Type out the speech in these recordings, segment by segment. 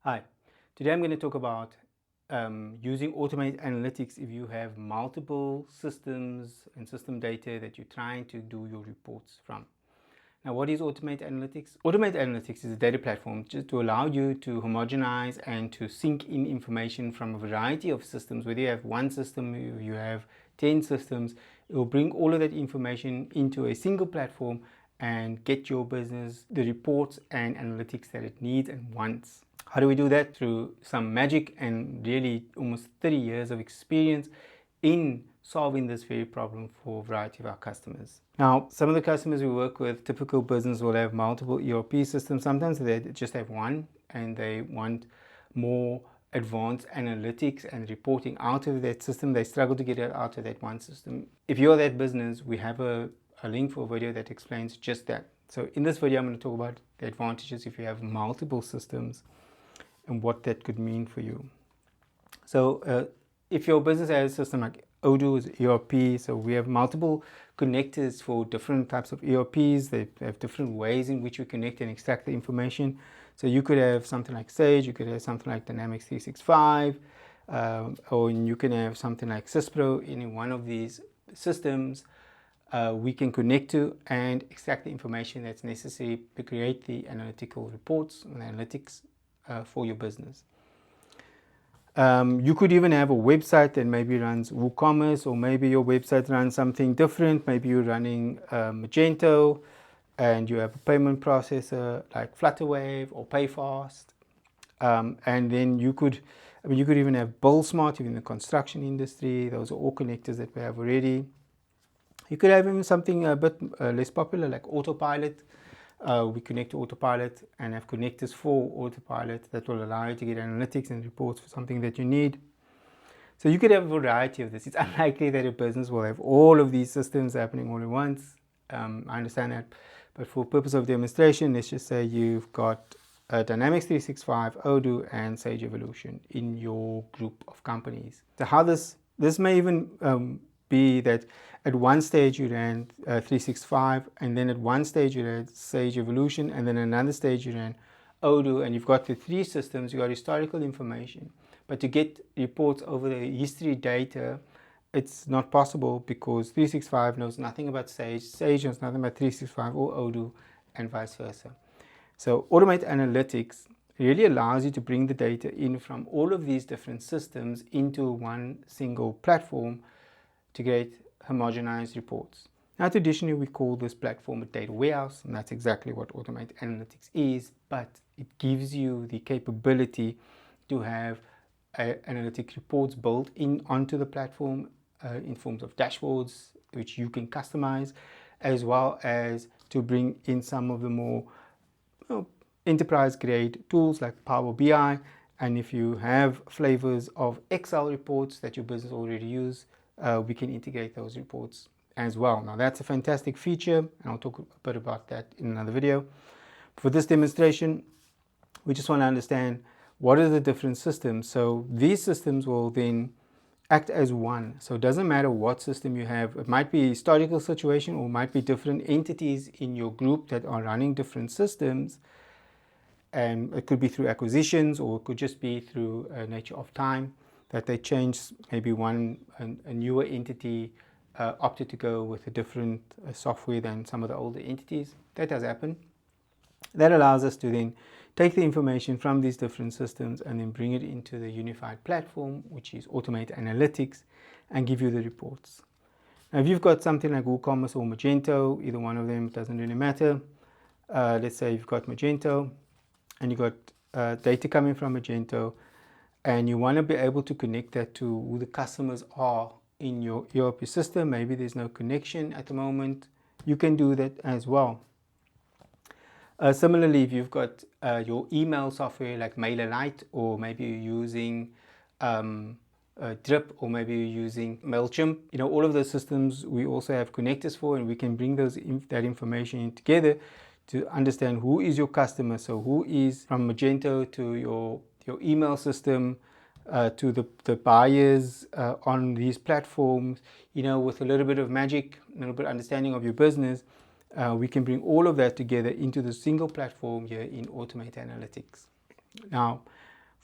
Hi, today I'm going to talk about using automated analytics if you have multiple systems and system data that you're trying to do your reports from. Now, what is automated analytics? Automated analytics is a data platform just to allow you to homogenize and to sync in information from a variety of systems. Whether you have one system, you have 10 systems, it will bring all of that information into a single platform and get your business the reports and analytics that it needs and wants. How do we do that? Through some magic and really almost 30 years of experience in solving this very problem for a variety of our customers. Now, some of the customers we work with, typical business, will have multiple ERP systems. Sometimes they just have one and they want more advanced analytics and reporting out of that system. They struggle to get it out of that one system. If you're that business, we have a link for a video that explains just that. So in this video, I'm going to talk about the advantages if you have multiple systems and what that could mean for you. So if your business has a system like Odoo is ERP, so we have multiple connectors for different types of ERPs. They have different ways in which we connect and extract the information. So you could have something like Sage, you could have something like Dynamics 365, or you can have something like SYSPRO. Any one of these systems we can connect to and extract the information that's necessary to create the analytical reports and analytics for your business. You could even have a website that maybe runs WooCommerce, or maybe your website runs something different. Maybe you're running Magento and you have a payment processor like Flutterwave or PayFast. And then you could even have BillSmart in the construction industry. Those are all connectors that we have already. You could have even something a bit less popular like Autopilot. We connect to Autopilot and have connectors for Autopilot that will allow you to get analytics and reports for something that you need. So you could have a variety of this. It's unlikely that a business will have all of these systems happening all at once. I understand that. But for purpose of demonstration, let's just say you've got Dynamics 365, Odoo, and Sage Evolution in your group of companies. So how this may even be that at one stage you ran 365, and then at one stage you ran Sage Evolution, and then another stage you ran Odoo, and you've got the three systems, you've got historical information. But to get reports over the history data, it's not possible because 365 knows nothing about Sage, Sage knows nothing about 365 or Odoo, and vice versa. So automated analytics really allows you to bring the data in from all of these different systems into one single platform to create homogenized reports. Now, traditionally, we call this platform a data warehouse, and that's exactly what automated analytics is, but it gives you the capability to have analytic reports built in onto the platform in forms of dashboards, which you can customize, as well as to bring in some of the more enterprise-grade tools like Power BI. And if you have flavors of Excel reports that your business already use, we can integrate those reports as well. Now that's a fantastic feature, and I'll talk a bit about that in another video. For this demonstration, we just want to understand what are the different systems. So these systems will then act as one. So it doesn't matter what system you have. It might be a historical situation, or it might be different entities in your group that are running different systems. And it could be through acquisitions, or it could just be through nature of time that they change. Maybe a newer entity opted to go with a different software than some of the older entities. That does happen. That allows us to then take the information from these different systems and then bring it into the unified platform, which is automated analytics, and give you the reports. Now, if you've got something like WooCommerce or Magento, either one of them, it doesn't really matter. Let's say you've got Magento and you've got data coming from Magento, and you want to be able to connect that to who the customers are in your ERP system. Maybe there's no connection at the moment. You can do that as well. Similarly, if you've got your email software like MailerLite, or maybe you're using Drip, or maybe you're using MailChimp, all of those systems we also have connectors for, and we can bring that information together to understand who is your customer. So who is from Magento to your email system, to the buyers on these platforms, with a little bit of magic, a little bit of understanding of your business, we can bring all of that together into the single platform here in Automate Analytics. Now,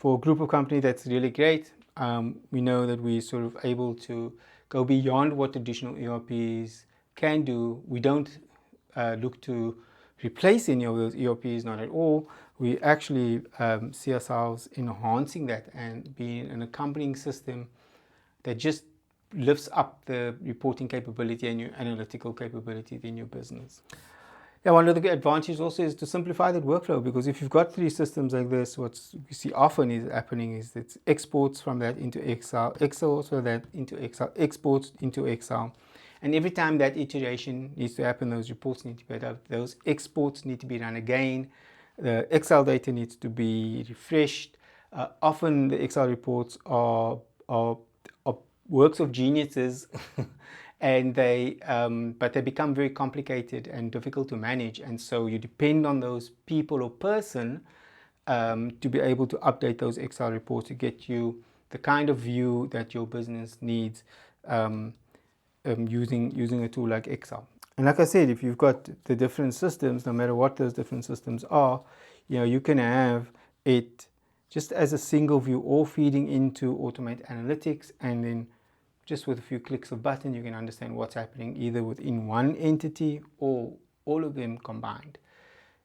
for a group of companies, that's really great. We know that we're sort of able to go beyond what traditional ERPs can do. We don't look to replace any of those ERPs, not at all. We actually see ourselves enhancing that and being an accompanying system that just lifts up the reporting capability and your analytical capability in your business. Yeah, one of the advantages also is to simplify that workflow, because if you've got 3 systems like this, what you see often is happening is that exports from that into Excel, Excel so that into Excel, exports into Excel. And every time that iteration needs to happen, those reports need to be up, those exports need to be run again, the Excel data needs to be refreshed. Often the Excel reports are works of geniuses and but they become very complicated and difficult to manage, and so you depend on those people or person to be able to update those Excel reports to get you the kind of view that your business needs using a tool like Excel. And like I said, if you've got the different systems, no matter what those different systems are, you can have it just as a single view, all feeding into Automate Analytics, and then just with a few clicks of button, you can understand what's happening either within one entity or all of them combined.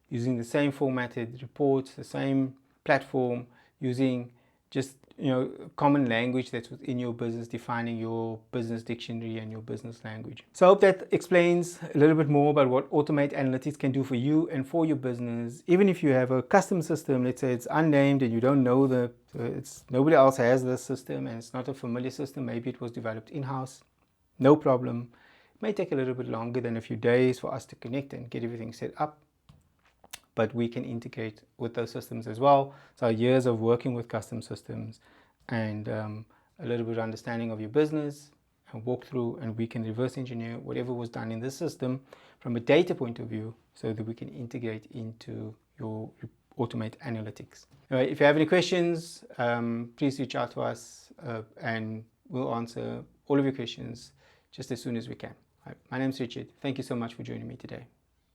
Using the same formatted reports, the same platform, using just common language that's within your business, defining your business dictionary and your business language. So I hope that explains a little bit more about what Automate Analytics can do for you and for your business. Even if you have a custom system, let's say it's unnamed and you don't know nobody else has this system and it's not a familiar system, maybe it was developed in-house, no problem. It may take a little bit longer than a few days for us to connect and get everything set up, but we can integrate with those systems as well. So years of working with custom systems and a little bit of understanding of your business and walk through, and we can reverse engineer whatever was done in this system from a data point of view so that we can integrate into your Automate Analytics. If you have any questions, please reach out to us and we'll answer all of your questions just as soon as we can. My name is Richard. Thank you so much for joining me today.